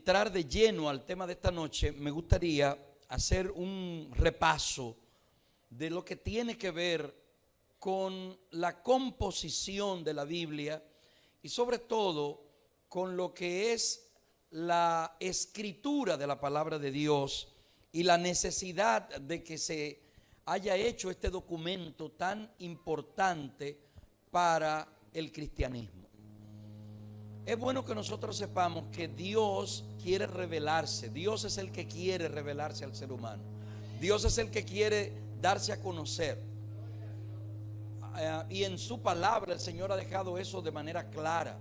entrar de lleno al tema de esta noche, me gustaría hacer un repaso de lo que tiene que ver con la composición de la Biblia y sobre todo con lo que es la escritura de la palabra de Dios y la necesidad de que se haya hecho este documento tan importante para el cristianismo. Es bueno que nosotros sepamos que Dios quiere revelarse. Dios es el que quiere revelarse al ser humano. Dios es el que quiere darse a conocer. Y en su palabra el Señor ha dejado eso de manera clara.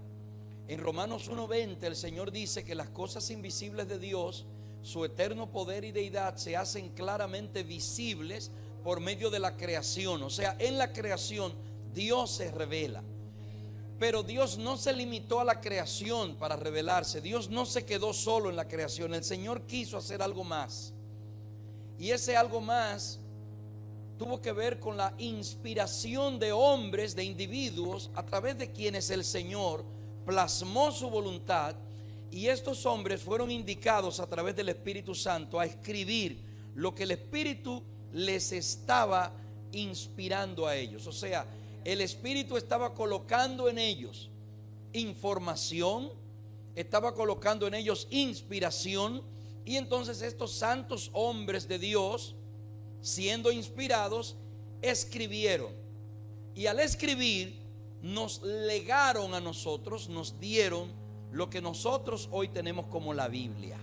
En Romanos 1:20 el Señor dice que las cosas invisibles de Dios, su eterno poder y deidad, se hacen claramente visibles por medio de la creación. O sea, en la creación Dios se revela. Pero Dios no se limitó a la creación para revelarse. Dios no se quedó solo en la creación. El Señor quiso hacer algo más. Y ese algo más tuvo que ver con la inspiración de hombres, de individuos, a través de quienes el Señor plasmó su voluntad. Y estos hombres fueron indicados a través del Espíritu Santo a escribir lo que el Espíritu les estaba inspirando a ellos. O sea, el Espíritu estaba colocando en ellos información, estaba colocando en ellos inspiración, y entonces estos santos hombres de Dios, siendo inspirados, escribieron. Y al escribir, nos legaron a nosotros, nos dieron lo que nosotros hoy tenemos como la Biblia,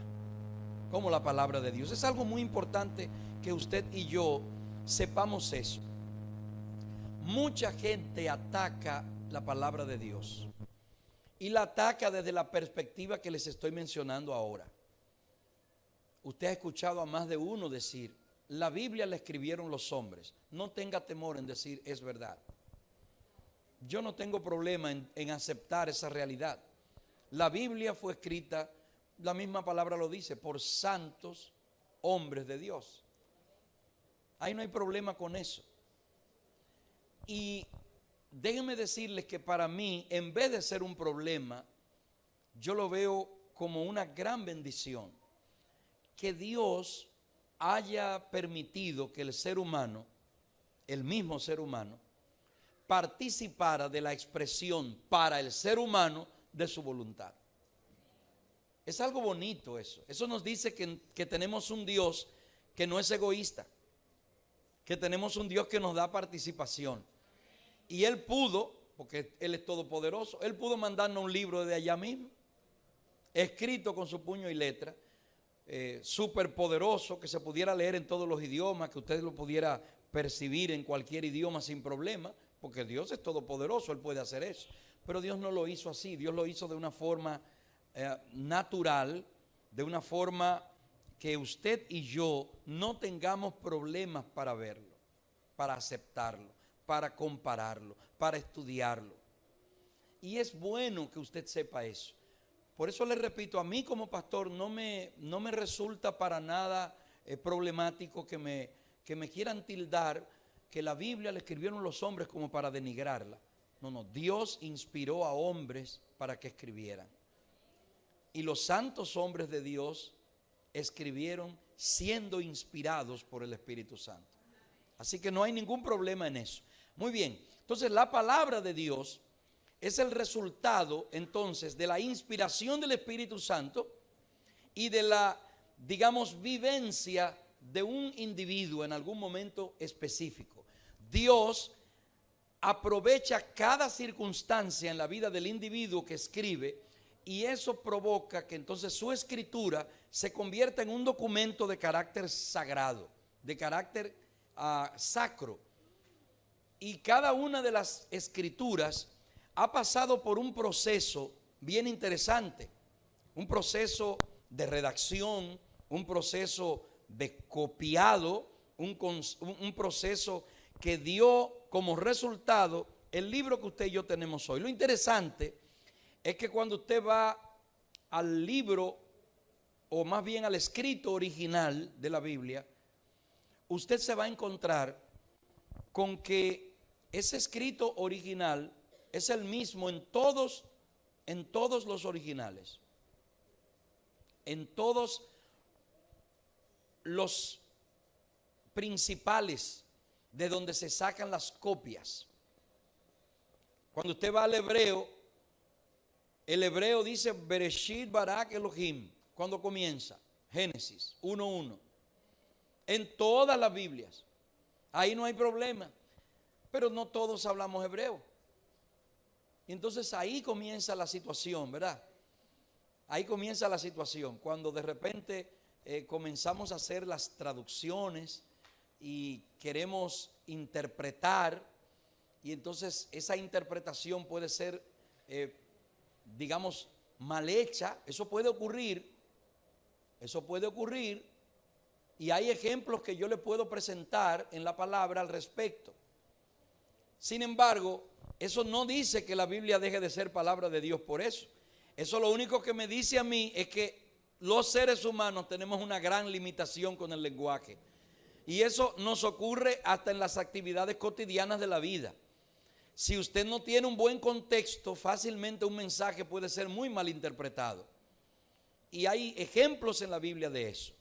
como la palabra de Dios. Es algo muy importante que usted y yo sepamos eso. Mucha gente ataca la palabra de Dios y la ataca desde la perspectiva que les estoy mencionando ahora. Usted ha escuchado a más de uno decir: la Biblia la escribieron los hombres. No tenga temor en decir: es verdad. Yo no tengo problema en aceptar esa realidad. La Biblia fue escrita, la misma palabra lo dice, por santos hombres de Dios. Ahí no hay problema con eso. Y déjenme decirles que para mí, en vez de ser un problema, yo lo veo como una gran bendición que Dios haya permitido que el ser humano, el mismo ser humano, participara de la expresión para el ser humano de su voluntad. Es algo bonito eso. Eso nos dice que tenemos un Dios que no es egoísta, que tenemos un Dios que nos da participación. Y Él pudo, porque Él es todopoderoso, Él pudo mandarnos un libro de allá mismo, escrito con su puño y letra, súper poderoso, que se pudiera leer en todos los idiomas, que usted lo pudiera percibir en cualquier idioma sin problema, porque Dios es todopoderoso, Él puede hacer eso. Pero Dios no lo hizo así. Dios lo hizo de una forma natural, de una forma que usted y yo no tengamos problemas para verlo, para aceptarlo, para compararlo, para estudiarlo. Y es bueno que usted sepa eso. Por eso le repito, a mí como pastor no me resulta para nada problemático que me quieran tildar que la Biblia la escribieron los hombres como para denigrarla. No, Dios inspiró a hombres para que escribieran. Y los santos hombres de Dios escribieron siendo inspirados por el Espíritu Santo. Así que no hay ningún problema en eso. Muy bien, entonces la palabra de Dios es el resultado entonces de la inspiración del Espíritu Santo y de la, digamos, vivencia de un individuo en algún momento específico. Dios aprovecha cada circunstancia en la vida del individuo que escribe, y eso provoca que entonces su escritura se convierta en un documento de carácter sagrado, de carácter sacro. Y cada una de las escrituras ha pasado por un proceso bien interesante, un proceso de redacción, un proceso de copiado, un proceso que dio como resultado el libro que usted y yo tenemos hoy. Lo interesante es que cuando usted va al libro, o más bien al escrito original de la Biblia, usted se va a encontrar con que ese escrito original es el mismo en todos los originales. en todos los principales de donde se sacan las copias. Cuando usted va al hebreo, el hebreo dice Bereshit Barak Elohim. ¿Cuándo comienza? Génesis 1:1. En todas las Biblias. Ahí no hay problema. Pero no todos hablamos hebreo. Y entonces ahí comienza la situación, ¿verdad? Ahí comienza la situación. Cuando de repente comenzamos a hacer las traducciones y queremos interpretar, y entonces esa interpretación puede ser, digamos, mal hecha. Eso puede ocurrir, y hay ejemplos que yo le puedo presentar en la palabra al respecto. Sin embargo, eso no dice que la Biblia deje de ser palabra de Dios por eso. Eso lo único que me dice a mí es que los seres humanos tenemos una gran limitación con el lenguaje. Y eso nos ocurre hasta en las actividades cotidianas de la vida. Si usted no tiene un buen contexto, fácilmente un mensaje puede ser muy mal interpretado. Y hay ejemplos en la Biblia de eso.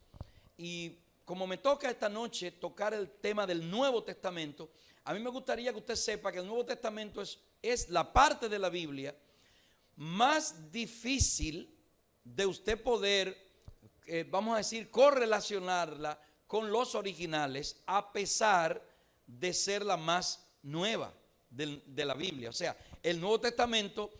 Y como me toca esta noche tocar el tema del Nuevo Testamento, a mí me gustaría que usted sepa que el Nuevo Testamento es la parte de la Biblia más difícil de usted poder, vamos a decir, correlacionarla con los originales, a pesar de ser la más nueva de la Biblia. O sea, el Nuevo Testamento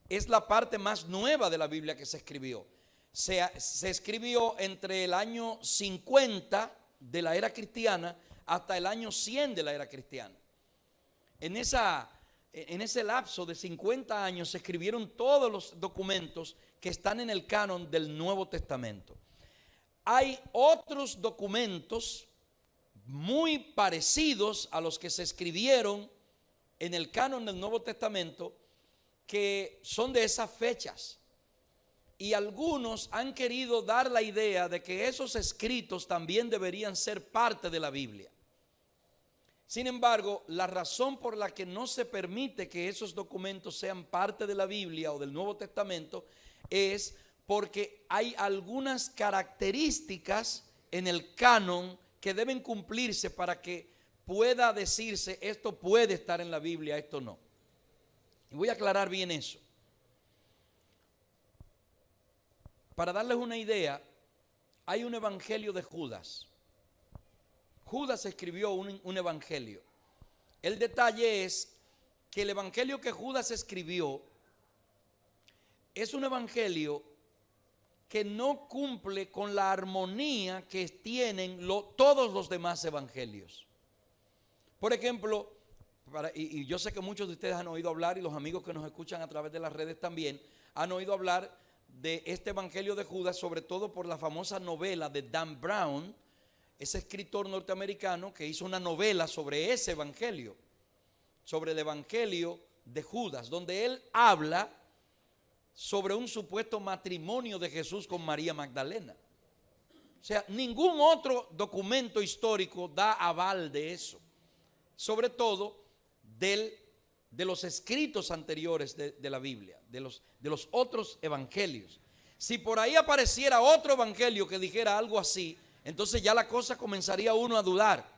es la parte más nueva de la Biblia que se escribió. Se escribió entre el año 50 de la era cristiana hasta el año 100 de la era cristiana. En ese lapso de 50 años se escribieron todos los documentos que están en el canon del Nuevo Testamento. Hay otros documentos muy parecidos a los que se escribieron en el canon del Nuevo Testamento que son de esas fechas. Y algunos han querido dar la idea de que esos escritos también deberían ser parte de la Biblia. Sin embargo, la razón por la que no se permite que esos documentos sean parte de la Biblia o del Nuevo Testamento es porque hay algunas características en el canon que deben cumplirse para que pueda decirse esto puede estar en la Biblia, esto no. Y voy a aclarar bien eso. Para darles una idea, hay un evangelio de Judas. Judas escribió un evangelio. El detalle es que el evangelio que Judas escribió es un evangelio que no cumple con la armonía que tienen todos los demás evangelios. Por ejemplo, y yo sé que muchos de ustedes han oído hablar, y los amigos que nos escuchan a través de las redes también, han oído hablar de este evangelio de Judas, sobre todo por la famosa novela de Dan Brown, ese escritor norteamericano que hizo una novela sobre ese evangelio, sobre el evangelio de Judas, donde él habla sobre un supuesto matrimonio de Jesús con María Magdalena. O sea, ningún otro documento histórico da aval de eso, sobre todo de los escritos anteriores de la Biblia, de los otros evangelios. Si por ahí apareciera otro evangelio que dijera algo así, entonces ya la cosa comenzaría uno a dudar.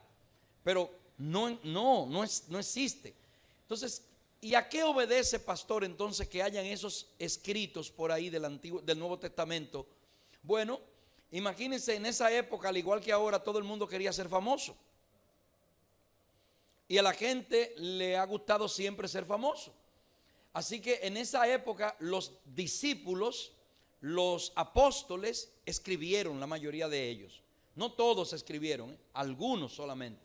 Pero no existe. Entonces, ¿y a qué obedece, pastor, entonces que hayan esos escritos por ahí del Nuevo Testamento? Bueno, imagínense, en esa época, al igual que ahora, todo el mundo quería ser famoso. Y a la gente le ha gustado siempre ser famoso. Así que en esa época los discípulos, los apóstoles, escribieron, la mayoría de ellos. No todos escribieron, algunos solamente.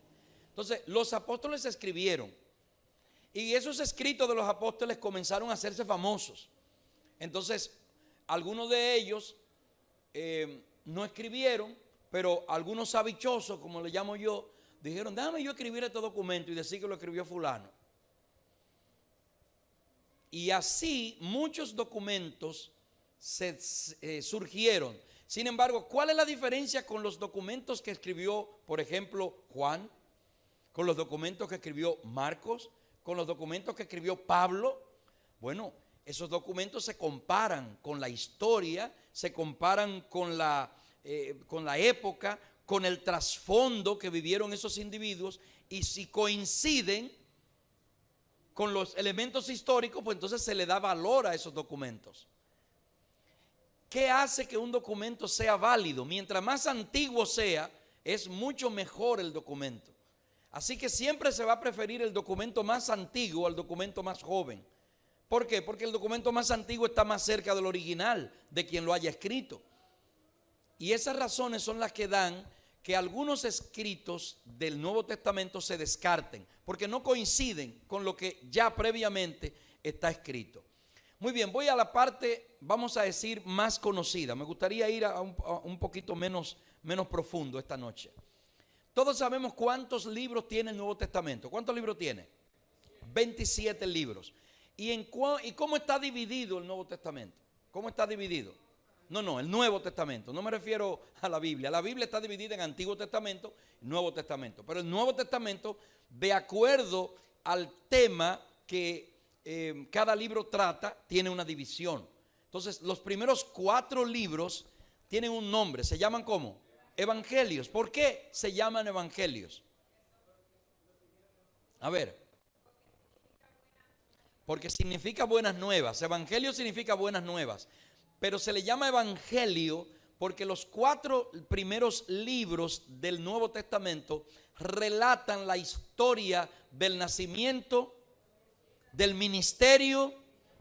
Entonces, los apóstoles escribieron. Y esos escritos de los apóstoles comenzaron a hacerse famosos. Entonces, algunos de ellos no escribieron, pero algunos sabichosos, como le llamo yo, dijeron, déjame yo escribir este documento y decir que lo escribió fulano. Y así muchos documentos surgieron. Sin embargo, ¿cuál es la diferencia con los documentos que escribió, por ejemplo, Juan? Con los documentos que escribió Marcos, con los documentos que escribió Pablo. Bueno, Esos documentos se comparan con la historia, se comparan con la época, con el trasfondo que vivieron esos individuos, y si coinciden con los elementos históricos, pues entonces se le da valor a esos documentos. ¿Qué hace que un documento sea válido? Mientras más antiguo sea, es mucho mejor el documento. Así que siempre se va a preferir el documento más antiguo al documento más joven. ¿Por qué? Porque el documento más antiguo está más cerca del original, de quien lo haya escrito. Y esas razones son las que dan que algunos escritos del Nuevo Testamento se descarten, porque no coinciden con lo que ya previamente está escrito. Muy bien, voy a la parte, vamos a decir, más conocida. Me gustaría ir a un poquito menos profundo esta noche. Todos sabemos cuántos libros tiene el Nuevo Testamento. ¿Cuántos libros tiene? 27 libros. ¿Y cómo está dividido el Nuevo Testamento? ¿Cómo está dividido? No, el Nuevo Testamento. No me refiero a la Biblia. La Biblia está dividida en Antiguo Testamento y Nuevo Testamento. Pero el Nuevo Testamento, de acuerdo al tema que cada libro trata, tiene una división. Entonces, los primeros 4 libros tienen un nombre. ¿Se llaman cómo? Evangelios. ¿Por qué se llaman evangelios? A ver. Porque significa buenas nuevas. Evangelio significa buenas nuevas. Pero se le llama evangelio porque los 4 primeros libros del Nuevo Testamento relatan la historia del nacimiento, del ministerio,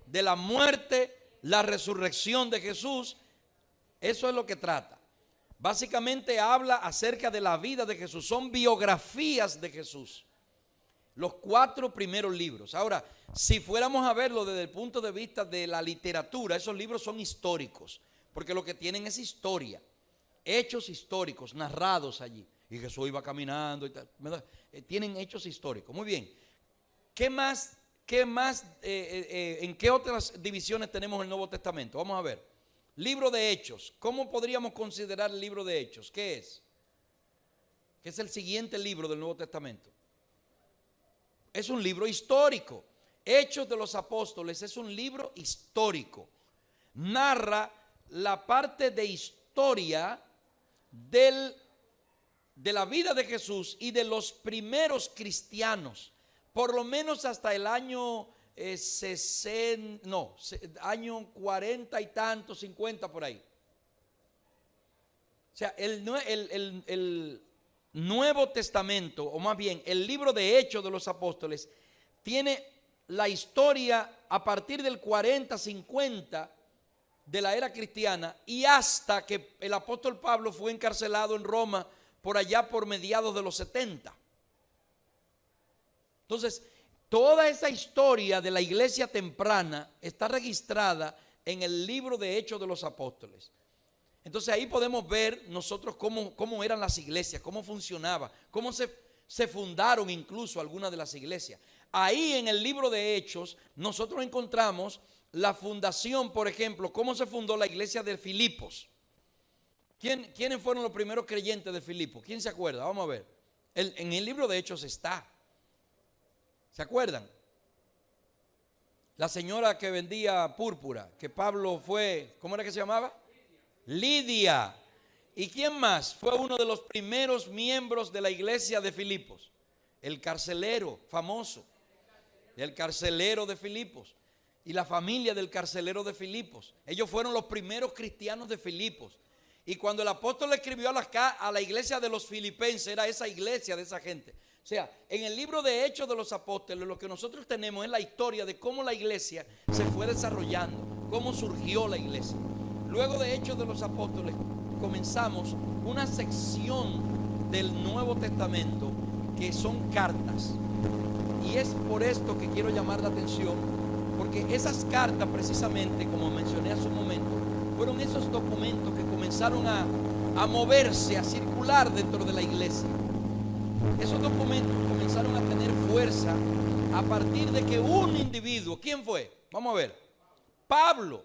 de la muerte, la resurrección de Jesús. Eso es lo que trata. Básicamente habla acerca de la vida de Jesús. Son biografías de Jesús. Los 4 primeros libros. Ahora, si fuéramos a verlo desde el punto de vista de la literatura, esos libros son históricos, porque lo que tienen es historia, hechos históricos narrados allí. Y Jesús iba caminando y tal. Tienen hechos históricos. Muy bien. ¿En qué otras divisiones tenemos el Nuevo Testamento? Vamos a ver. Libro de Hechos. ¿Cómo podríamos considerar el libro de Hechos? ¿Qué es? ¿Qué es el siguiente libro del Nuevo Testamento? Es un libro histórico. Hechos de los Apóstoles es un libro histórico. Narra la parte de historia de la vida de Jesús y de los primeros cristianos, por lo menos hasta el año año 40 y tanto, 50 por ahí. O sea, el Nuevo Testamento, o más bien el libro de Hechos de los Apóstoles, tiene la historia a partir del 40, 50 de la era cristiana y hasta que el apóstol Pablo fue encarcelado en Roma por allá por mediados de los 70. Entonces, toda esa historia de la iglesia temprana está registrada en el libro de Hechos de los Apóstoles. Entonces ahí podemos ver nosotros cómo eran las iglesias, cómo funcionaba, cómo se fundaron incluso algunas de las iglesias. Ahí en el libro de Hechos nosotros encontramos la fundación, por ejemplo, cómo se fundó la iglesia de Filipos. ¿Quiénes fueron los primeros creyentes de Filipos? ¿Quién se acuerda? Vamos a ver. En el libro de Hechos está. ¿Se acuerdan? La señora que vendía púrpura, que Pablo fue, ¿cómo era que se llamaba? Lidia. ¿Y quién más? Fue uno de los primeros miembros de la iglesia de Filipos. El carcelero famoso. El carcelero de Filipos. Y la familia del carcelero de Filipos. Ellos fueron los primeros cristianos de Filipos. Y cuando el apóstol le escribió a la iglesia de los filipenses, era esa iglesia de esa gente. O sea, en el libro de Hechos de los Apóstoles, lo que nosotros tenemos es la historia de cómo la iglesia se fue desarrollando, cómo surgió la iglesia. Luego de Hechos de los Apóstoles, comenzamos una sección del Nuevo Testamento que son cartas. Y es por esto que quiero llamar la atención, porque esas cartas precisamente, como mencioné hace un momento, fueron esos documentos que comenzaron a moverse, a circular dentro de la iglesia. Esos documentos comenzaron a tener fuerza a partir de que un individuo, ¿quién fue? Vamos a ver. Pablo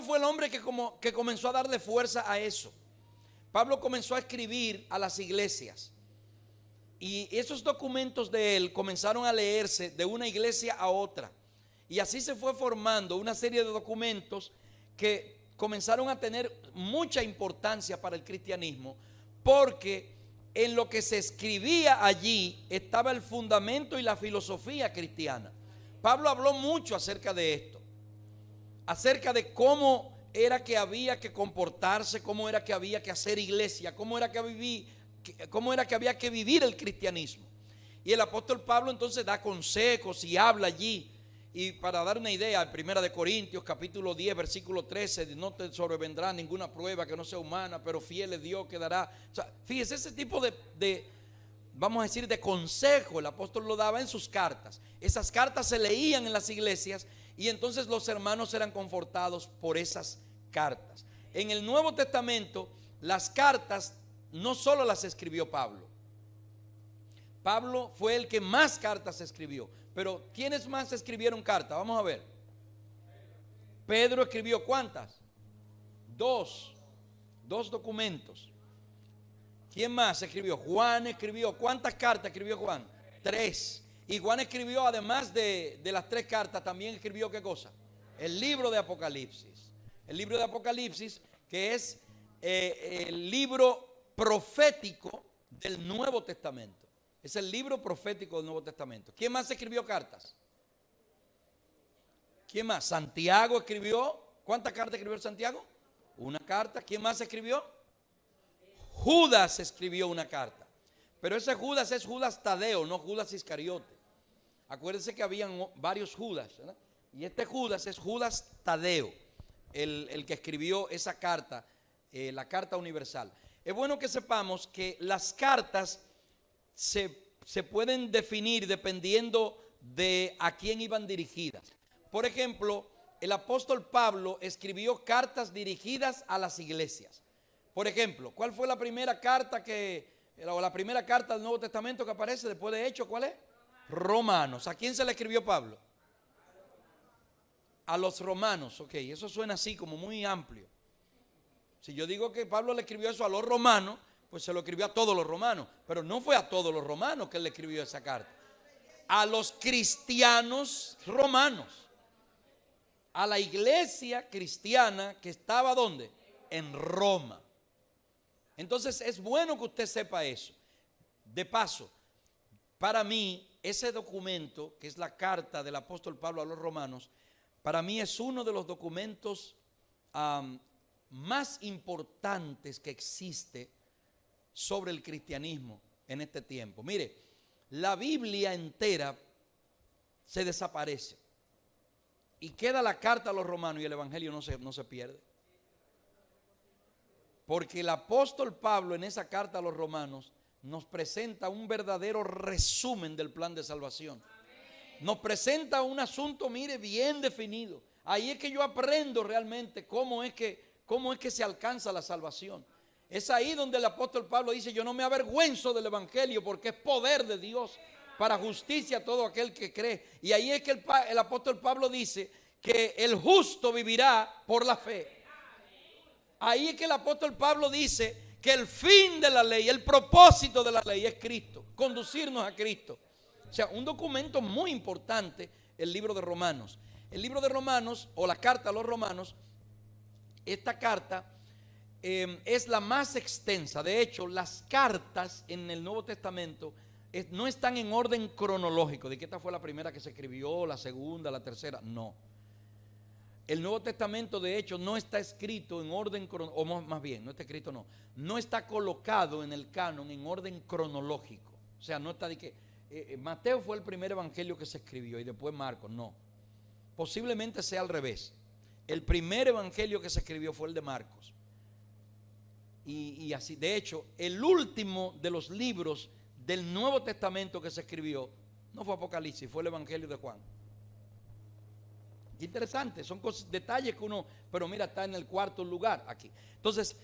fue el hombre que comenzó a darle fuerza a eso. Pablo comenzó a escribir a las iglesias. Y esos documentos de él comenzaron a leerse de una iglesia a otra. Y así se fue formando una serie de documentos que comenzaron a tener mucha importancia para el cristianismo, porque en lo que se escribía allí estaba el fundamento y la filosofía cristiana. Pablo habló mucho acerca de esto, acerca de cómo era que había que comportarse, cómo era que había que hacer iglesia, cómo era que había que vivir el cristianismo. Y el apóstol Pablo entonces da consejos y habla allí. Y para dar una idea, en 1 Corintios capítulo 10 versículo 13, no te sobrevendrá ninguna prueba que no sea humana, pero fiel es Dios que dará. O sea, fíjese, ese tipo vamos a decir, de consejo el apóstol lo daba en sus cartas. Esas cartas se leían en las iglesias y entonces los hermanos eran confortados por esas cartas. En el Nuevo Testamento, las cartas no solo las escribió Pablo. Pablo fue el que más cartas escribió. Pero ¿quiénes más escribieron cartas? Vamos a ver. Pedro escribió ¿cuántas? Dos documentos. ¿Quién más escribió? Juan escribió. ¿Cuántas cartas escribió Juan? 3. Y Juan escribió, además de las 3 cartas, también escribió ¿qué cosa? El libro de Apocalipsis. El libro de Apocalipsis, que es el libro profético del Nuevo Testamento. Es el libro profético del Nuevo Testamento. ¿Quién más escribió cartas? ¿Quién más? Santiago escribió. ¿Cuántas cartas escribió Santiago? Una carta. ¿Quién más escribió? Judas escribió una carta. Pero ese Judas es Judas Tadeo, no Judas Iscariote. Acuérdense que habían varios Judas, ¿verdad? Y este Judas es Judas Tadeo, el que escribió esa carta, la carta universal. Es bueno que sepamos que las cartas se pueden definir dependiendo de a quién iban dirigidas. Por ejemplo, el apóstol Pablo escribió cartas dirigidas a las iglesias. Por ejemplo, ¿cuál fue la primera carta la primera carta del Nuevo Testamento que aparece después de Hechos? ¿Cuál es? Romanos. ¿A quién se le escribió Pablo? A los romanos. Ok, eso suena así como muy amplio. Si yo digo que Pablo le escribió eso a los romanos, pues se lo escribió a todos los romanos. Pero no fue a todos los romanos que él le escribió esa carta. A los cristianos romanos. A la iglesia cristiana que estaba ¿dónde? En Roma. Entonces es bueno que usted sepa eso. De paso, para mí ese documento, que es la carta del apóstol Pablo a los romanos, para mí es uno de los documentos más importantes que existe sobre el cristianismo en este tiempo. Mire, la Biblia entera se desaparece y queda la carta a los romanos y el evangelio no se pierde. Porque el apóstol Pablo en esa carta a los romanos nos presenta un verdadero resumen del plan de salvación. Nos presenta un asunto, mire, bien definido. Ahí es que yo aprendo realmente cómo es que se alcanza la salvación. Es ahí donde el apóstol Pablo dice: yo no me avergüenzo del evangelio porque es poder de Dios para justicia a todo aquel que cree. Y ahí es que el apóstol Pablo dice que el justo vivirá por la fe. Ahí es que el apóstol Pablo dice que el fin de la ley, el propósito de la ley es Cristo, conducirnos a Cristo. O sea, un documento muy importante, el libro de Romanos. El libro de Romanos, o la carta a los romanos, esta carta es la más extensa. De hecho, las cartas en el Nuevo Testamento no están en orden cronológico, de que esta fue la primera que se escribió, la segunda, la tercera, no. El Nuevo Testamento, de hecho, no está escrito en orden cronológico, o más bien, no está escrito, no está colocado en el canon en orden cronológico. O sea, no está de que Mateo fue el primer evangelio que se escribió y después Marcos, no. Posiblemente sea al revés. El primer evangelio que se escribió fue el de Marcos. Y así, de hecho, el último de los libros del Nuevo Testamento que se escribió no fue Apocalipsis, fue el evangelio de Juan. Interesante, son detalles que uno, pero mira, está en el cuarto lugar aquí. Entonces,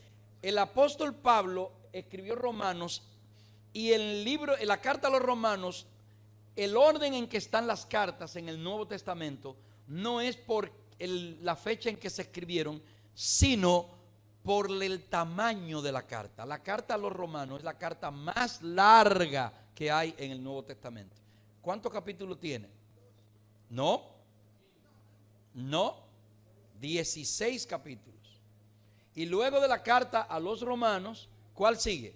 el apóstol Pablo escribió Romanos, y el libro, en la carta a los romanos, el orden en que están las cartas en el Nuevo Testamento no es por la fecha en que se escribieron, sino por el tamaño de la carta. La carta a los romanos es la carta más larga que hay en el Nuevo Testamento. ¿Cuántos capítulos tiene? No. No, 16 capítulos. Y luego de la carta a los romanos, ¿cuál sigue?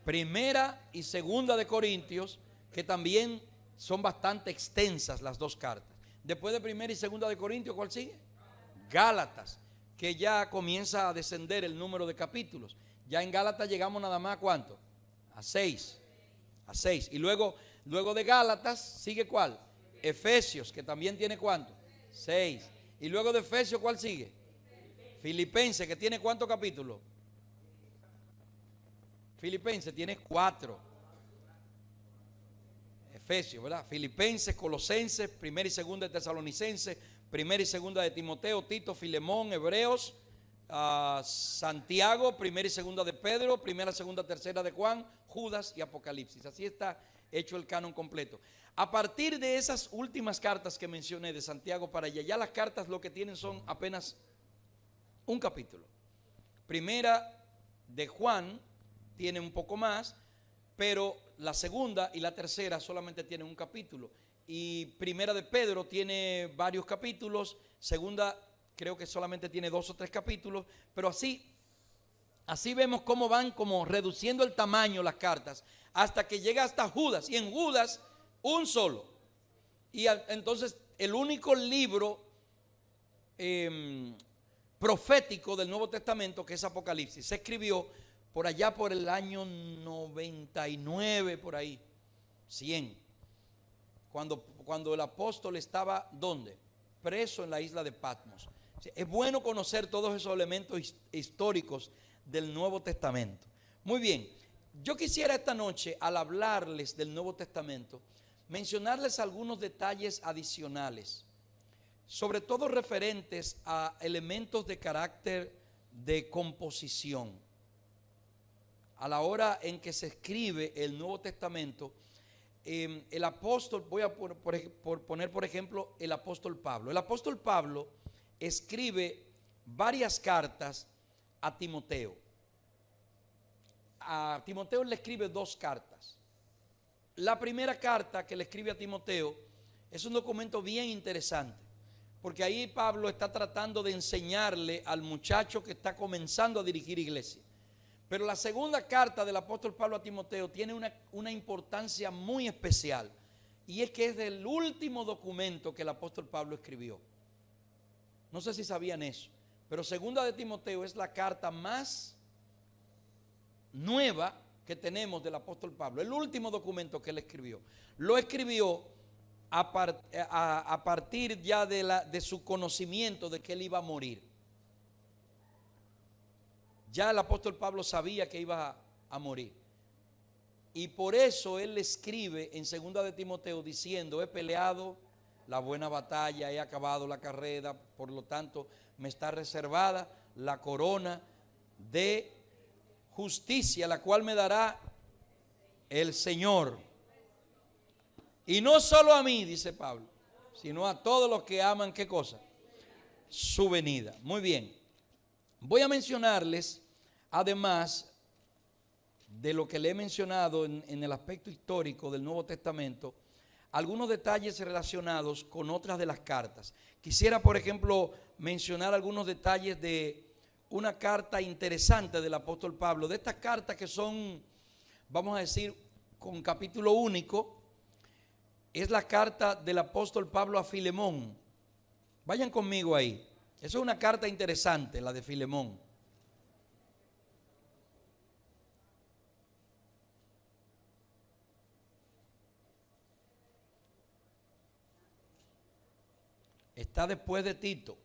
Primera y segunda de Corintios, que también son bastante extensas las dos cartas. Después de primera y segunda de Corintios, ¿cuál sigue? Gálatas, que ya comienza a descender el número de capítulos. Ya en Gálatas llegamos nada más ¿a cuánto? A 6. A 6. Y luego de Gálatas sigue ¿cuál? Efesios, que también tiene ¿cuánto? 6. Y luego de Efesios, ¿cuál sigue? Filipenses, que tiene ¿cuántos capítulos? Filipenses tiene 4. Efesios, ¿verdad? Filipenses, Colosenses, primera y segunda de Tesalonicenses, primera y segunda de Timoteo, Tito, Filemón, Hebreos, Santiago, primera y segunda de Pedro, primera, segunda, tercera de Juan, Judas y Apocalipsis. Así está hecho el canon completo. A partir de esas últimas cartas que mencioné de Santiago para allá, ya las cartas lo que tienen son apenas un capítulo. Primera de Juan tiene un poco más, pero la segunda y la tercera solamente tienen un capítulo. Y primera de Pedro tiene varios capítulos, segunda creo que solamente tiene 2 o 3 capítulos, pero así vemos cómo van como reduciendo el tamaño las cartas, hasta que llega hasta Judas, y en Judas un solo. Y entonces el único libro profético del Nuevo Testamento, que es Apocalipsis, se escribió por allá por el año 99, por ahí, 100, cuando el apóstol estaba, ¿dónde? Preso en la isla de Patmos. Es bueno conocer todos esos elementos históricos del Nuevo Testamento. Muy bien, yo quisiera esta noche, al hablarles del Nuevo Testamento, mencionarles algunos detalles adicionales, sobre todo referentes a elementos de carácter de composición. A la hora en que se escribe el Nuevo Testamento, el apóstol, voy a poner por ejemplo el apóstol Pablo. El apóstol Pablo escribe varias cartas a Timoteo. A Timoteo le escribe 2 cartas. La primera carta que le escribe a Timoteo es un documento bien interesante, porque ahí Pablo está tratando de enseñarle al muchacho que está comenzando a dirigir iglesia. Pero la segunda carta del apóstol Pablo a Timoteo tiene una importancia muy especial, y es que es el último documento que el apóstol Pablo escribió. No sé si sabían eso, pero segunda de Timoteo es la carta más nueva que tenemos del apóstol Pablo, el último documento que él escribió. Lo escribió a partir ya de su conocimiento de que él iba a morir. Ya el apóstol Pablo sabía que iba a morir. Y por eso él escribe en segunda de Timoteo diciendo: he peleado la buena batalla, he acabado la carrera, por lo tanto me está reservada la corona de justicia, la cual me dará el Señor. Y no solo a mí, dice Pablo, sino a todos los que aman, ¿qué cosa? Su venida. Muy bien. Voy a mencionarles, además de lo que le he mencionado en el aspecto histórico del Nuevo Testamento, algunos detalles relacionados con otras de las cartas. Quisiera, por ejemplo, mencionar algunos detalles de una carta interesante del apóstol Pablo, de estas cartas que son, vamos a decir, con capítulo único. Es la carta del apóstol Pablo a Filemón. Vayan conmigo ahí. Eso es una carta interesante, la de Filemón. Está después de Tito.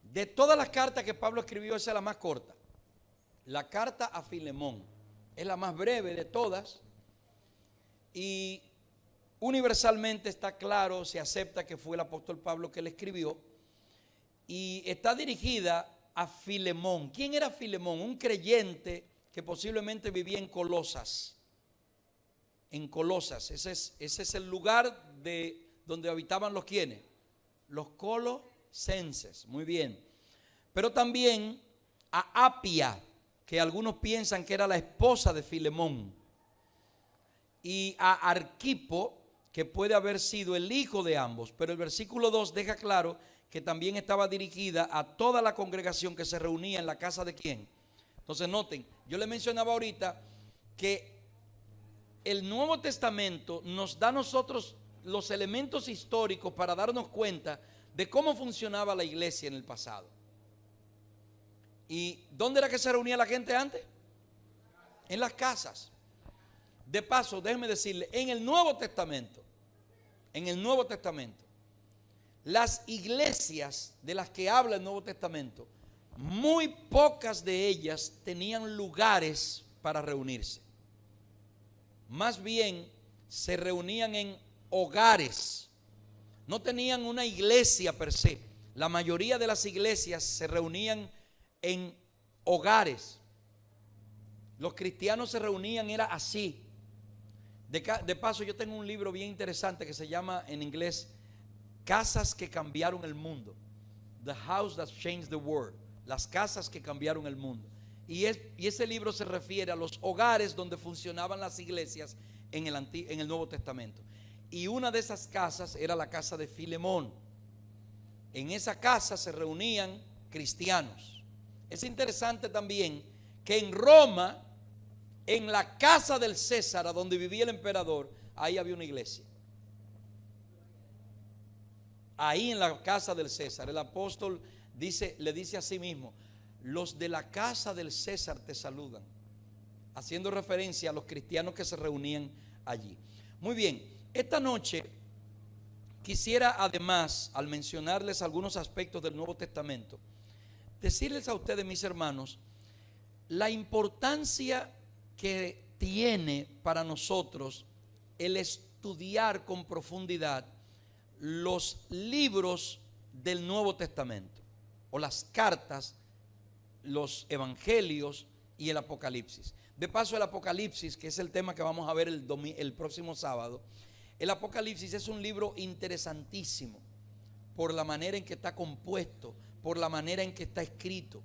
De todas las cartas que Pablo escribió, esa es la más corta. La carta a Filemón es la más breve de todas, y universalmente está claro, se acepta que fue el apóstol Pablo que la escribió, y está dirigida a Filemón. ¿Quién era Filemón? Un creyente que posiblemente vivía en Colosas. En Colosas, ese es el lugar donde habitaban los ¿quiénes? Los colosenses. Muy bien. Pero también a Apia. que algunos piensan que era la esposa de Filemón, y a Arquipo, que puede haber sido el hijo de ambos. Pero el versículo 2 deja claro que también estaba dirigida a toda la congregación que se reunía en la casa de ¿quién? Entonces noten, yo le mencionaba ahorita que el Nuevo Testamento nos da a nosotros los elementos históricos para darnos cuenta de cómo funcionaba la iglesia en el pasado. ¿Y dónde era que se reunía la gente antes? En las casas. De paso, déjeme decirle, en el Nuevo Testamento, las iglesias de las que habla el Nuevo Testamento, muy pocas de ellas tenían lugares para reunirse. Más bien se reunían en hogares. No tenían una iglesia per se. La mayoría de las iglesias se reunían en hogares. Los cristianos se reunían, era así. De paso, yo tengo un libro bien interesante que se llama en inglés Casas que cambiaron el mundo. The House That Changed the World. Las casas que cambiaron el mundo. Y ese libro se refiere a los hogares donde funcionaban las iglesias en el Nuevo Testamento. Y una de esas casas era la casa de Filemón. En esa casa se reunían cristianos. Es interesante también que en Roma, en la casa del César, donde vivía el emperador, ahí había una iglesia. Ahí en la casa del César, el apóstol le dice a sí mismo: los de la casa del César te saludan, haciendo referencia a los cristianos que se reunían allí. Muy bien, esta noche quisiera, además, al mencionarles algunos aspectos del Nuevo Testamento, decirles a ustedes, mis hermanos, la importancia que tiene para nosotros el estudiar con profundidad los libros del Nuevo Testamento, o las cartas, los evangelios y el Apocalipsis. De paso, el Apocalipsis, que es el tema que vamos a ver el próximo sábado, el Apocalipsis es un libro interesantísimo por la manera en que está compuesto, por la manera en que está escrito.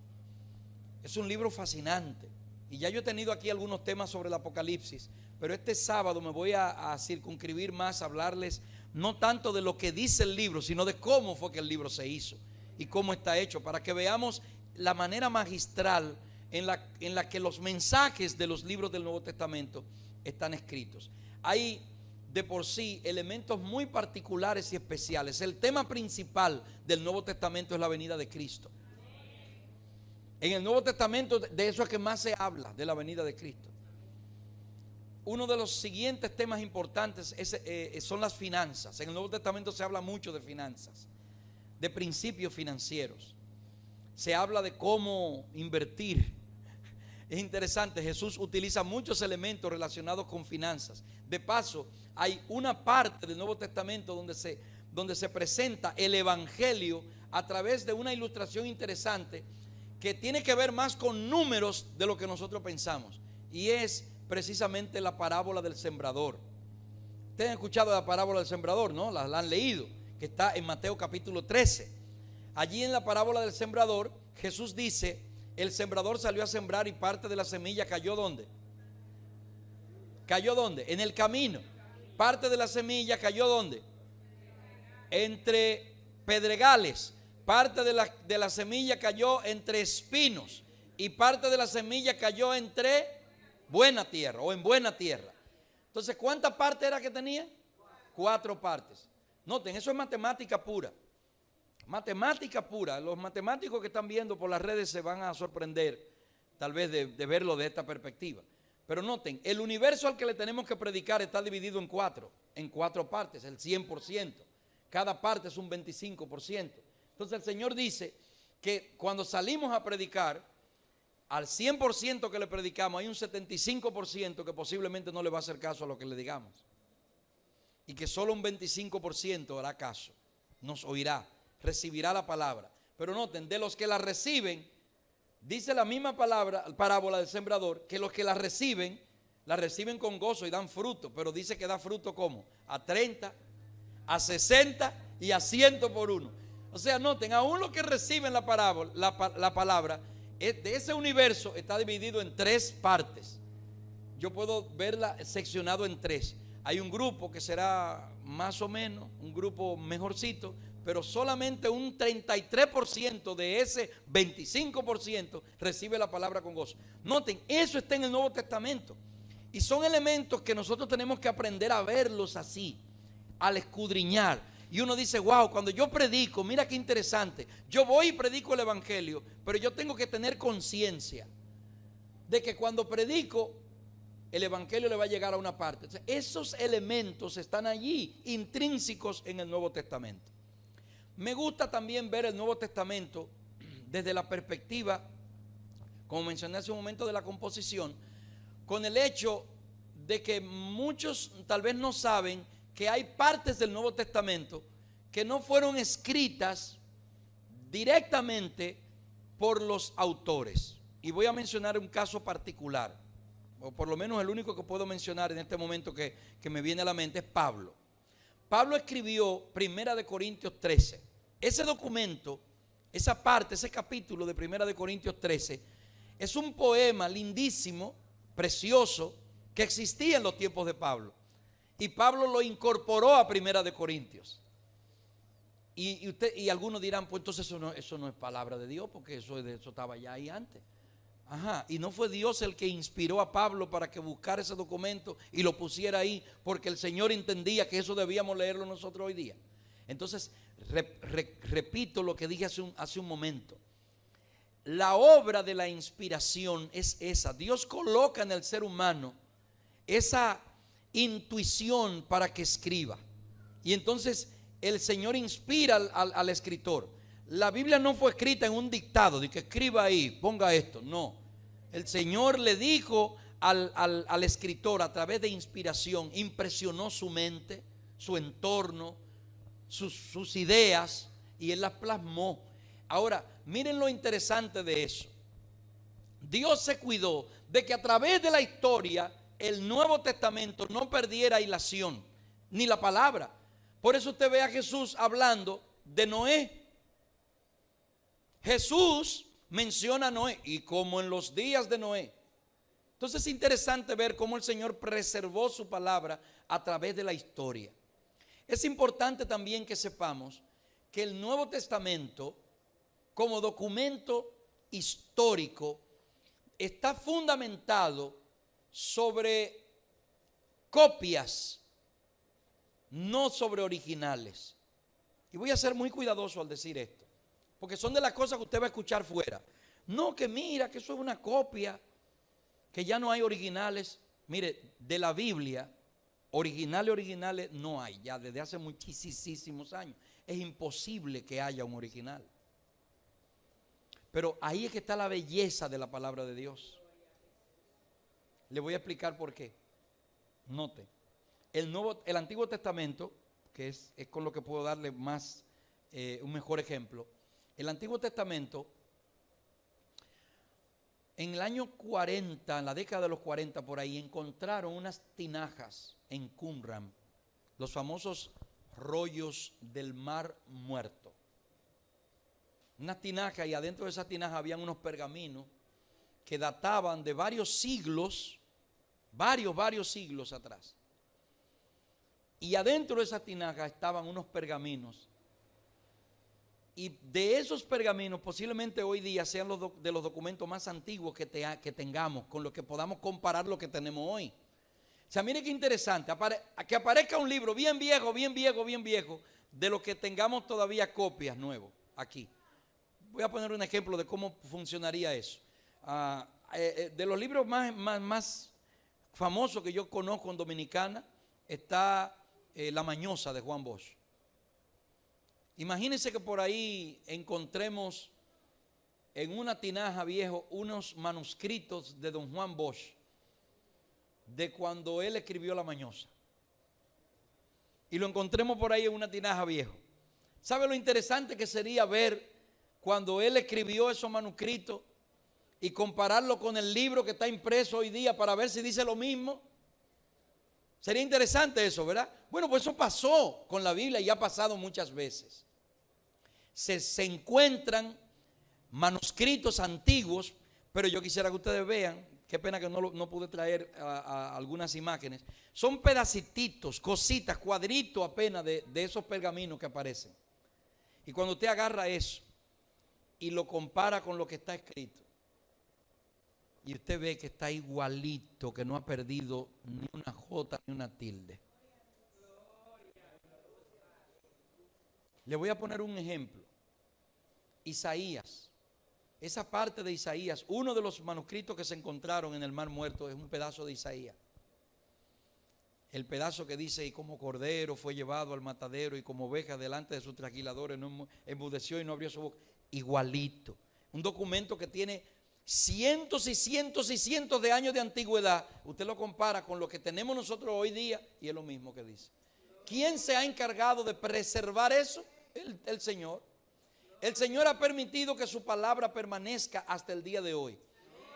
Es un libro fascinante. Y ya yo he tenido aquí algunos temas sobre el Apocalipsis, pero este sábado me voy a circunscribir más, a hablarles no tanto de lo que dice el libro, sino de cómo fue que el libro se hizo y cómo está hecho, para que veamos la manera magistral en la que los mensajes de los libros del Nuevo Testamento están escritos. Hay de por sí elementos muy particulares y especiales. El tema principal del Nuevo Testamento es la venida de Cristo. En el Nuevo Testamento de eso es que más se habla, de la venida de Cristo. Uno de los siguientes temas importantes son las finanzas. En el Nuevo Testamento se habla mucho de finanzas, de principios financieros. Se habla de cómo invertir. Es interesante, Jesús utiliza muchos elementos relacionados con finanzas. De paso, hay una parte del Nuevo Testamento donde se presenta el Evangelio a través de una ilustración interesante que tiene que ver más con números de lo que nosotros pensamos. Y es precisamente la parábola del sembrador. Ustedes han escuchado la parábola del sembrador, ¿no? La han leído, que está en Mateo capítulo 13. Allí en la parábola del sembrador, Jesús dice: el sembrador salió a sembrar y parte de la semilla cayó ¿dónde? ¿Cayó dónde? En el camino. Parte de la semilla cayó ¿dónde? Entre pedregales. Parte de la semilla cayó entre espinos. Y parte de la semilla cayó entre buena tierra o en buena tierra. Entonces, ¿cuántas partes era que tenía? 4 partes. Noten, eso es matemática pura. Matemática pura. Los matemáticos que están viendo por las redes se van a sorprender tal vez de verlo de esta perspectiva. Pero noten, el universo al que le tenemos que predicar está dividido en 4 partes, el 100%. Cada parte es un 25%. Entonces el Señor dice que cuando salimos a predicar, al 100% que le predicamos, hay un 75% que posiblemente no le va a hacer caso a lo que le digamos. Y que solo un 25% hará caso, nos oirá, recibirá la palabra. Pero noten, de los que la reciben, dice la misma parábola del sembrador, que los que la reciben con gozo y dan fruto. Pero dice que da fruto ¿cómo? A 30, a 60 y a 100 por uno. O sea, noten, aún los que reciben la palabra, de ese universo está dividido en tres partes. Yo puedo verla seccionado en tres. Hay un grupo que será más o menos, un grupo mejorcito, pero solamente un 33% de ese 25% recibe la palabra con gozo. Noten, eso está en el Nuevo Testamento. Y son elementos que nosotros tenemos que aprender a verlos así, al escudriñar. Y uno dice, wow, cuando yo predico, mira qué interesante. Yo voy y predico el evangelio, pero yo tengo que tener conciencia de que cuando predico, el evangelio le va a llegar a una parte. Entonces, esos elementos están allí, intrínsecos en el Nuevo Testamento. Me gusta también ver el Nuevo Testamento desde la perspectiva, como mencioné hace un momento, de la composición, con el hecho de que muchos tal vez no saben que hay partes del Nuevo Testamento que no fueron escritas directamente por los autores. Y voy a mencionar un caso particular, o por lo menos el único que puedo mencionar en este momento que me viene a la mente es Pablo. Pablo escribió 1 Corintios 13. Ese documento, esa parte, ese capítulo de 1 Corintios 13, es un poema lindísimo, precioso, que existía en los tiempos de Pablo. Y Pablo lo incorporó a 1 Corintios. Y algunos dirán, pues entonces eso no es palabra de Dios, porque eso estaba ya ahí antes. Ajá, y no fue Dios el que inspiró a Pablo para que buscara ese documento y lo pusiera ahí, porque el Señor entendía que eso debíamos leerlo nosotros hoy día. Entonces, repito lo que dije hace un momento. La obra de la inspiración es esa. Dios coloca en el ser humano esa intuición para que escriba. Y entonces el Señor inspira al escritor. La Biblia no fue escrita en un dictado de que escriba ahí, ponga esto. No. El Señor le dijo al escritor a través de inspiración, impresionó su mente, su entorno, sus ideas, y él las plasmó. Ahora, miren lo interesante de eso. Dios se cuidó de que a través de la historia el Nuevo Testamento no perdiera hilación, ni la palabra. Por eso usted ve a Jesús hablando de Noé. Jesús menciona a Noé, y como en los días de Noé. Entonces es interesante ver cómo el Señor preservó su palabra a través de la historia. Es importante también que sepamos que el Nuevo Testamento, como documento histórico, está fundamentado sobre copias, no sobre originales. Y voy a ser muy cuidadoso al decir esto, porque son de las cosas que usted va a escuchar fuera. No, que mira, que eso es una copia, que ya no hay originales. Mire, de la Biblia, originales no hay, ya desde hace muchísimos años. Es imposible que haya un original. Pero ahí es que está la belleza de la palabra de Dios. Le voy a explicar por qué. Note, el Antiguo Testamento, que es con lo que puedo darle más, un mejor ejemplo. El Antiguo Testamento, en el año 40, en la década de los 40 por ahí, encontraron unas tinajas en Qumran, los famosos rollos del Mar Muerto. Unas tinajas, y adentro de esas tinajas habían unos pergaminos que databan de varios siglos, varios siglos atrás. Y adentro de esas tinajas estaban unos pergaminos. Y de esos pergaminos posiblemente hoy día sean de los documentos más antiguos que tengamos, con los que podamos comparar lo que tenemos hoy. O sea, mire qué interesante, que aparezca un libro bien viejo, de lo que tengamos todavía copias nuevos aquí. Voy a poner un ejemplo de cómo funcionaría eso. De los libros más famosos que yo conozco en Dominicana está La Mañosa de Juan Bosch. Imagínense que por ahí encontremos en una tinaja viejo unos manuscritos de don Juan Bosch, de cuando él escribió La Mañosa. Y lo encontremos por ahí en una tinaja viejo. ¿Sabe lo interesante que sería ver cuando él escribió esos manuscritos y compararlo con el libro que está impreso hoy día para ver si dice lo mismo? Sería interesante eso, ¿verdad? Bueno, pues eso pasó con la Biblia y ha pasado muchas veces. Se encuentran manuscritos antiguos, pero yo quisiera que ustedes vean, qué pena que no pude traer a algunas imágenes. Son pedacititos, cositas, cuadritos apenas de esos pergaminos que aparecen. Y cuando usted agarra eso y lo compara con lo que está escrito, y usted ve que está igualito, que no ha perdido ni una jota ni una tilde. Le voy a poner un ejemplo. Isaías. Esa parte de Isaías, uno de los manuscritos que se encontraron en el Mar Muerto es un pedazo de Isaías. El pedazo que dice: y como cordero fue llevado al matadero, y como oveja delante de sus trasquiladores no enmudeció y no abrió su boca. Igualito. Un documento que tiene cientos y cientos y cientos de años de antigüedad. Usted lo compara con lo que tenemos nosotros hoy día y es lo mismo que dice. ¿Quién se ha encargado de preservar eso? El Señor. El Señor ha permitido que su palabra permanezca hasta el día de hoy.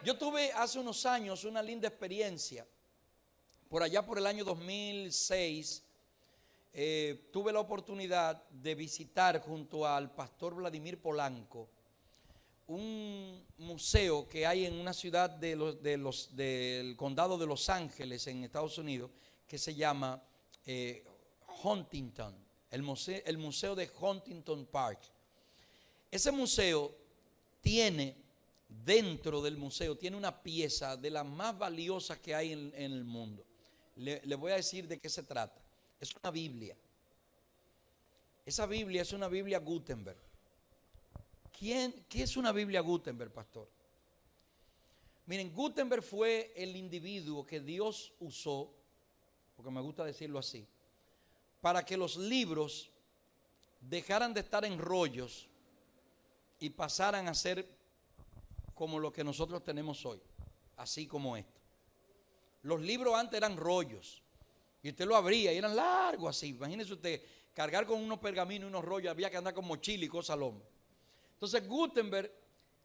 Yo tuve hace unos años una linda experiencia. Por allá por el año 2006, tuve la oportunidad de visitar junto al pastor Vladimir Polanco un museo que hay en una ciudad del condado de Los Ángeles, en Estados Unidos, que se llama Huntington, el museo de Huntington Park. Ese museo tiene, dentro del museo, tiene una pieza de las más valiosas que hay en el mundo. Le voy a decir de qué se trata. Es una Biblia. Esa Biblia es una Biblia Gutenberg. ¿Qué es una Biblia Gutenberg, pastor? Miren, Gutenberg fue el individuo que Dios usó, porque me gusta decirlo así, para que los libros dejaran de estar en rollos y pasaran a ser como lo que nosotros tenemos hoy, así como esto. Los libros antes eran rollos y usted lo abría y eran largos así. Imagínese usted cargar con unos pergaminos y unos rollos, había que andar con mochila y cosas al hombro. Entonces Gutenberg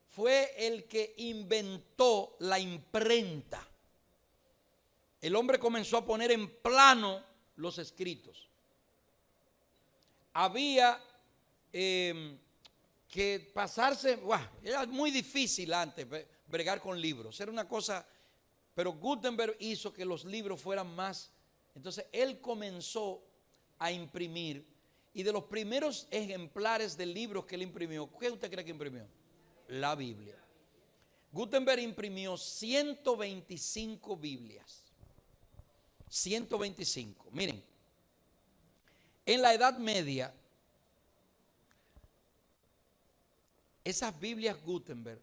fue el que inventó la imprenta. El hombre comenzó a poner en plano los escritos. Había que pasarse, era muy difícil antes bregar con libros, era una cosa, pero Gutenberg hizo que los libros fueran más. Entonces él comenzó a imprimir, y de los primeros ejemplares de libros que él imprimió, ¿qué usted cree que imprimió? La Biblia. Gutenberg imprimió 125 Biblias. 125. Miren, en la Edad Media, esas Biblias Gutenberg,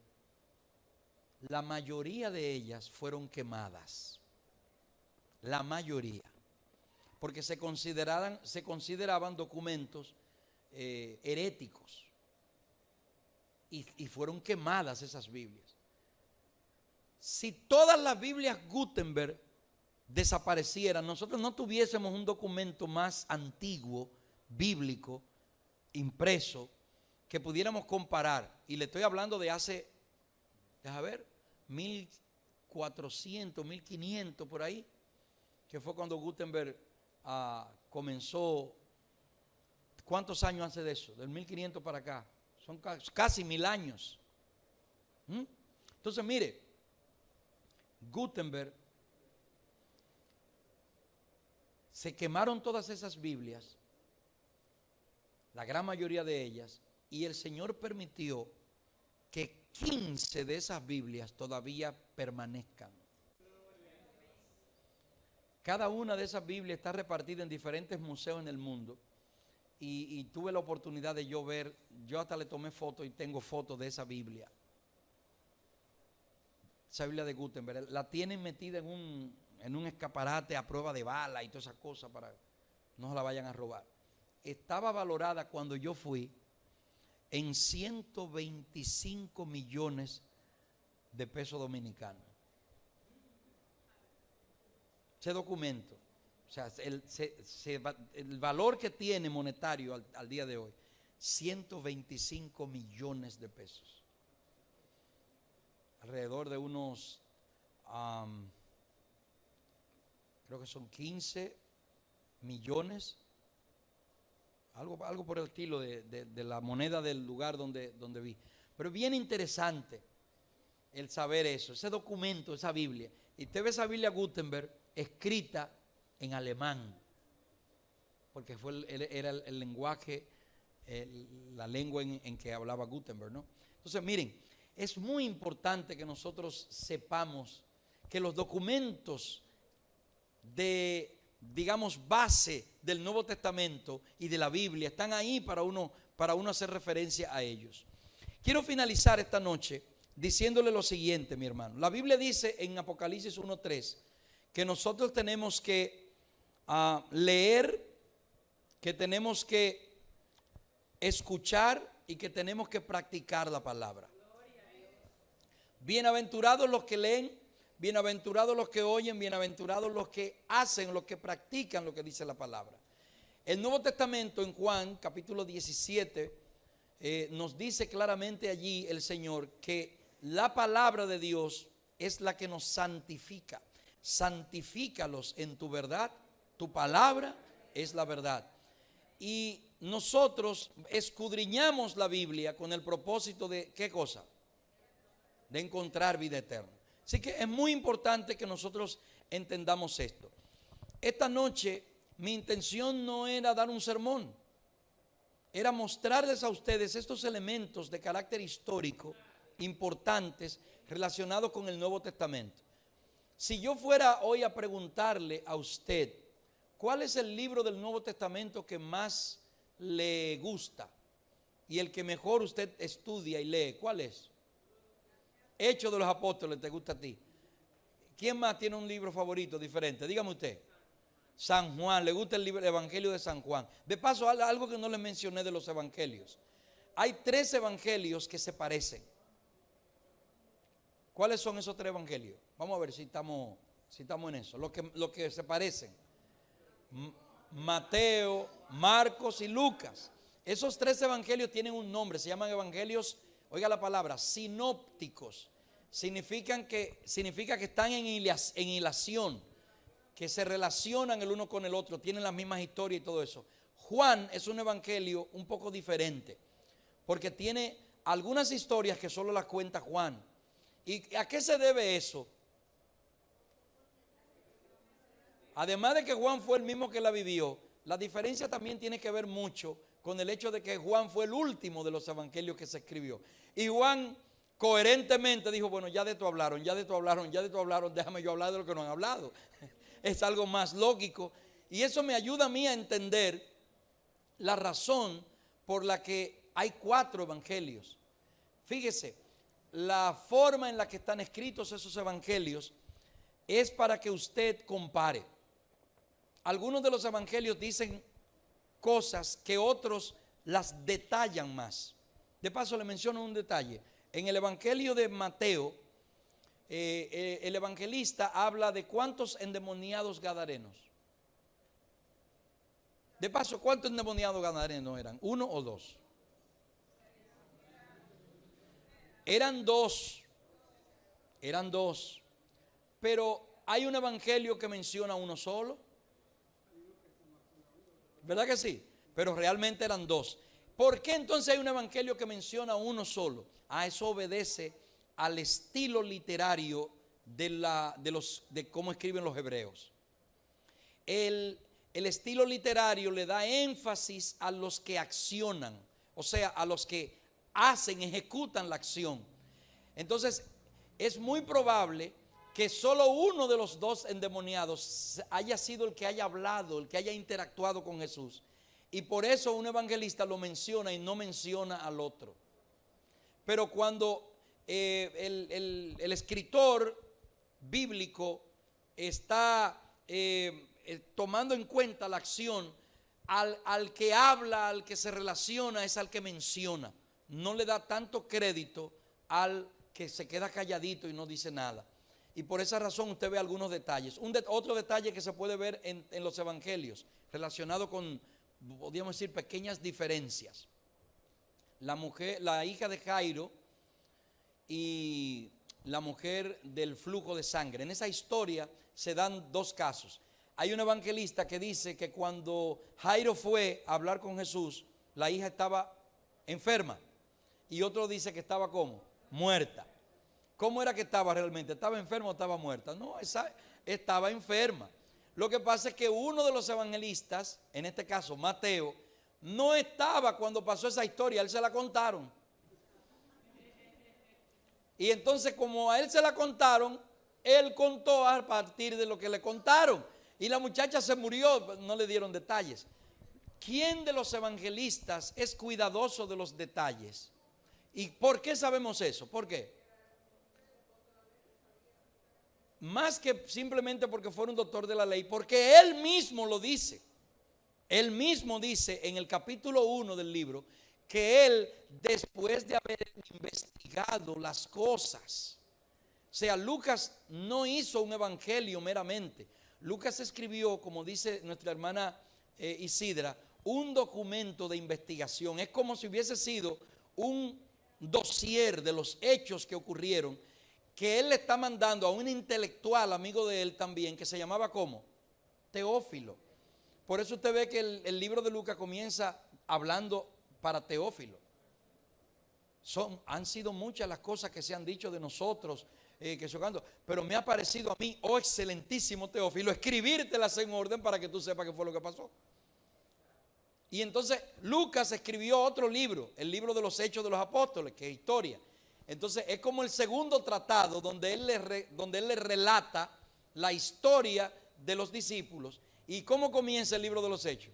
la mayoría de ellas fueron quemadas. La mayoría. Porque se consideraban documentos heréticos. Y fueron quemadas esas Biblias. Si todas las Biblias Gutenberg desaparecieran, nosotros no tuviésemos un documento más antiguo, bíblico, impreso, que pudiéramos comparar. Y le estoy hablando de hace, déjame ver, 1400, 1500 por ahí, que fue cuando Gutenberg comenzó. ¿Cuántos años hace de eso? Del 1500 para acá. Son casi 1000 años. Entonces, mire, Gutenberg, se quemaron todas esas Biblias, la gran mayoría de ellas, y el Señor permitió que 15 de esas Biblias todavía permanezcan. Cada una de esas Biblias está repartida en diferentes museos en el mundo. Y tuve la oportunidad de yo ver, yo hasta le tomé fotos y tengo fotos de esa Biblia. Esa Biblia de Gutenberg, la tienen metida en un escaparate a prueba de bala y todas esas cosas para que no se la vayan a robar. Estaba valorada cuando yo fui en 125 millones de pesos dominicanos. Ese documento. O sea, el valor que tiene monetario al día de hoy, 125 millones de pesos. Alrededor de unos, creo que son 15 millones, algo por el estilo de la moneda del lugar donde vi. Pero es bien interesante el saber eso, ese documento, esa Biblia. Y usted ve esa Biblia Gutenberg escrita en alemán, porque era el lenguaje, la lengua en que hablaba Gutenberg, ¿no? Entonces, miren, es muy importante que nosotros sepamos que los documentos de, digamos, base del Nuevo Testamento y de la Biblia están ahí para uno hacer referencia a ellos. Quiero finalizar esta noche diciéndole lo siguiente, mi hermano. La Biblia dice en Apocalipsis 1:3 que nosotros tenemos que leer, que tenemos que escuchar y que tenemos que practicar la palabra. Bienaventurados los que leen, bienaventurados los que oyen, bienaventurados los que hacen, los que practican lo que dice la palabra. El Nuevo Testamento en Juan capítulo 17 nos dice claramente allí el Señor que la palabra de Dios es la que nos santifica. Santifícalos en tu verdad, tu palabra es la verdad. Y nosotros escudriñamos la Biblia con el propósito de ¿qué cosa? De encontrar vida eterna. Así que es muy importante que nosotros entendamos esto. Esta noche mi intención no era dar un sermón, era mostrarles a ustedes estos elementos de carácter histórico importantes relacionados con el Nuevo Testamento. Si yo fuera hoy a preguntarle a usted, ¿cuál es el libro del Nuevo Testamento que más le gusta y el que mejor usted estudia y lee? ¿Cuál es? Hechos de los Apóstoles, ¿te gusta a ti? ¿Quién más tiene un libro favorito diferente? Dígame usted. San Juan, ¿le gusta el Evangelio de San Juan? De paso, algo que no les mencioné de los evangelios. Hay 3 evangelios que se parecen. ¿Cuáles son esos 3 evangelios? Vamos a ver si estamos en eso. Los que se parecen. Mateo, Marcos y Lucas. Esos 3 evangelios tienen un nombre, se llaman evangelios, oiga la palabra, sinópticos. Significa que están en hilación, que se relacionan el uno con el otro, tienen las mismas historias y todo eso. Juan es un evangelio un poco diferente, porque tiene algunas historias que solo las cuenta Juan. ¿Y a qué se debe eso? Además de que Juan fue el mismo que la vivió, la diferencia también tiene que ver mucho con el hecho de que Juan fue el último de los evangelios que se escribió. Y Juan coherentemente dijo, bueno, ya de esto hablaron, déjame yo hablar de lo que no han hablado. Es algo más lógico. Y eso me ayuda a mí a entender la razón por la que hay 4 evangelios. Fíjese, la forma en la que están escritos esos evangelios es para que usted compare. Algunos de los evangelios dicen cosas que otros las detallan más. De paso le menciono un detalle. En el evangelio de Mateo, el evangelista habla de cuántos endemoniados gadarenos. De paso, ¿cuántos endemoniados gadarenos eran? ¿1 o 2? Eran dos. Pero hay un evangelio que menciona uno solo. ¿Verdad que sí? Pero realmente eran 2. ¿Por qué entonces hay un evangelio que menciona uno solo? Eso obedece al estilo literario de cómo escriben los hebreos. El estilo literario le da énfasis a los que accionan, o sea, a los que ejecutan la acción. Entonces, es muy probable que solo uno de los 2 endemoniados haya sido el que haya hablado, el que haya interactuado con Jesús. Y por eso un evangelista lo menciona y no menciona al otro. Pero cuando el escritor bíblico está tomando en cuenta la acción, al que habla, al que se relaciona, es al que menciona. No le da tanto crédito al que se queda calladito y no dice nada. Y por esa razón usted ve algunos detalles. Otro detalle que se puede ver en los evangelios, relacionado con, podríamos decir, pequeñas diferencias. La hija de Jairo y la mujer del flujo de sangre. En esa historia se dan 2 casos. Hay un evangelista que dice que cuando Jairo fue a hablar con Jesús, la hija estaba enferma. y otro dice que estaba ¿cómo? Muerta. ¿Cómo era que estaba realmente? ¿Estaba enferma o estaba muerta? No, esa estaba enferma. Lo que pasa es que uno de los evangelistas, en este caso Mateo, no estaba cuando pasó esa historia, a él se la contaron. Y entonces como a él se la contaron, él contó a partir de lo que le contaron. Y la muchacha se murió, no le dieron detalles. ¿Quién de los evangelistas es cuidadoso de los detalles? ¿Y por qué sabemos eso? ¿Por qué? Más que simplemente porque fuera un doctor de la ley, porque él mismo lo dice. Él mismo dice en el capítulo 1 del libro que él, después de haber investigado las cosas, o sea, Lucas no hizo un evangelio meramente. Lucas escribió, como dice nuestra hermana Isidra, un documento de investigación. Es como si hubiese sido un dossier de los hechos que ocurrieron, que él le está mandando a un intelectual amigo de él también, que se llamaba ¿cómo? Teófilo. Por eso usted ve que el libro de Lucas comienza hablando para Teófilo. Han sido muchas las cosas que se han dicho de nosotros, pero me ha parecido a mí, oh excelentísimo Teófilo, escribírtelas en orden para que tú sepas qué fue lo que pasó. Y entonces Lucas escribió otro libro, el libro de los Hechos de los Apóstoles, que es historia. Entonces es como el segundo tratado donde él le relata la historia de los discípulos. ¿Y cómo comienza el libro de los Hechos?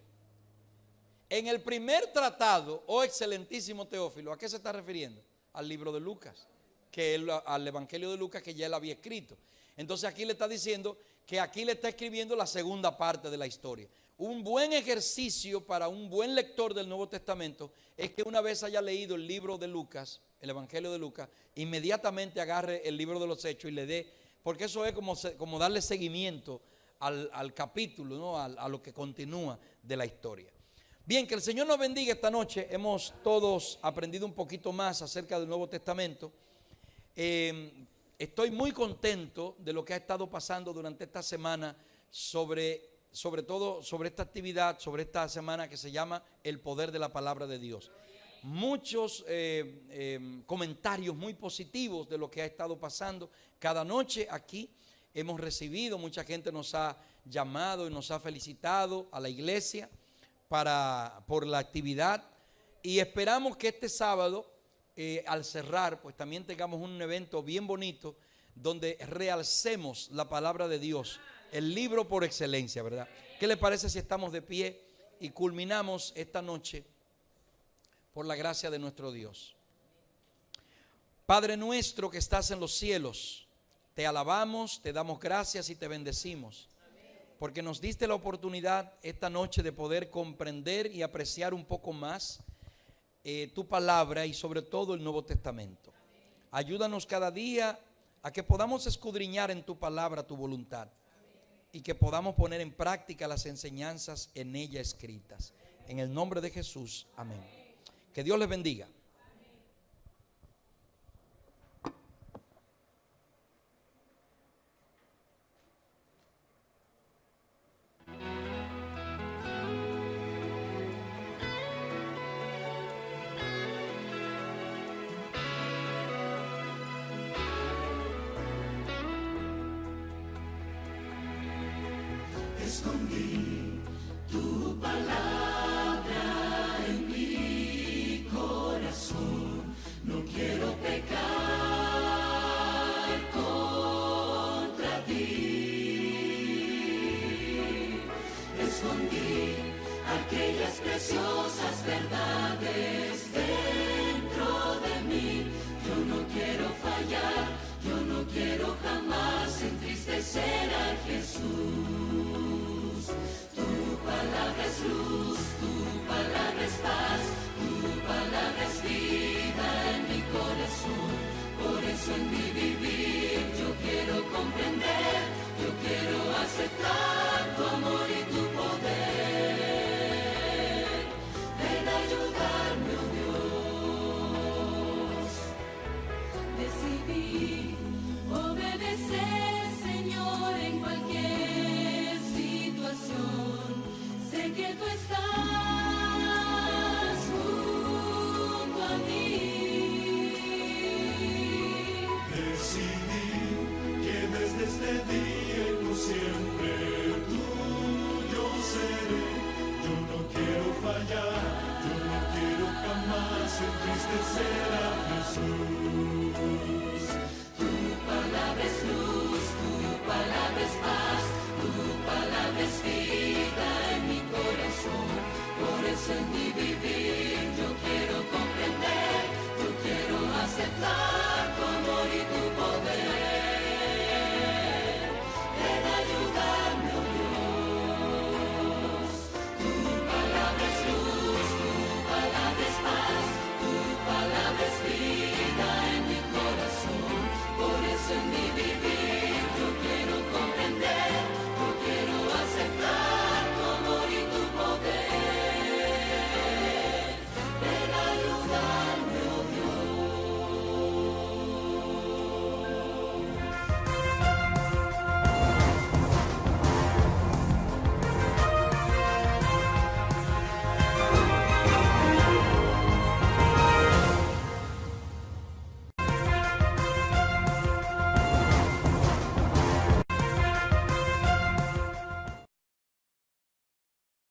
En el primer tratado, oh excelentísimo Teófilo, ¿a qué se está refiriendo? Al libro de Lucas, al evangelio de Lucas que ya él había escrito. Entonces aquí le está diciendo que aquí le está escribiendo la segunda parte de la historia. Un buen ejercicio para un buen lector del Nuevo Testamento es que una vez haya leído el libro de Lucas, el evangelio de Lucas, inmediatamente agarre el libro de los Hechos y le dé, porque eso es como darle seguimiento al capítulo, ¿no? A lo que continúa de la historia. Bien, que el Señor nos bendiga esta noche. Hemos todos aprendido un poquito más acerca del Nuevo Testamento. Estoy muy contento de lo que ha estado pasando durante esta semana, sobre todo sobre esta actividad, sobre esta semana que se llama El Poder de la Palabra de Dios. Muchos comentarios muy positivos de lo que ha estado pasando. Cada noche aquí hemos recibido, mucha gente nos ha llamado y nos ha felicitado a la iglesia por la actividad, y esperamos que este sábado al cerrar pues también tengamos un evento bien bonito donde realcemos la palabra de Dios, el libro por excelencia, ¿verdad? ¿Qué le parece si estamos de pie y culminamos esta noche por la gracia de nuestro Dios? Padre nuestro que estás en los cielos, te alabamos, te damos gracias y te bendecimos, porque nos diste la oportunidad esta noche de poder comprender y apreciar un poco más tu palabra y sobre todo el Nuevo Testamento. Ayúdanos cada día a que podamos escudriñar en tu palabra tu voluntad y que podamos poner en práctica las enseñanzas en ella escritas. En el nombre de Jesús, amén. Que Dios les bendiga. Escondí tu palabra en mi corazón. No quiero pecar contra ti. Escondí aquellas preciosas verdades dentro de mí. Yo no quiero fallar, yo no quiero jamás entristecer a Jesús. Tu palabra es luz, tu palabra es paz, tu palabra es vida en mi corazón. Por eso en mi vivir yo quiero comprender, yo quiero aceptar tu amor y tu poder. Ven a ayudarme, oh Dios. Decidí obedecer, Señor, en cualquier situación. Sé que tú estás junto a mí. será Jesús. Tu palabra es luz, tu palabra es paz, tu palabra es vida en mi corazón. Por eso en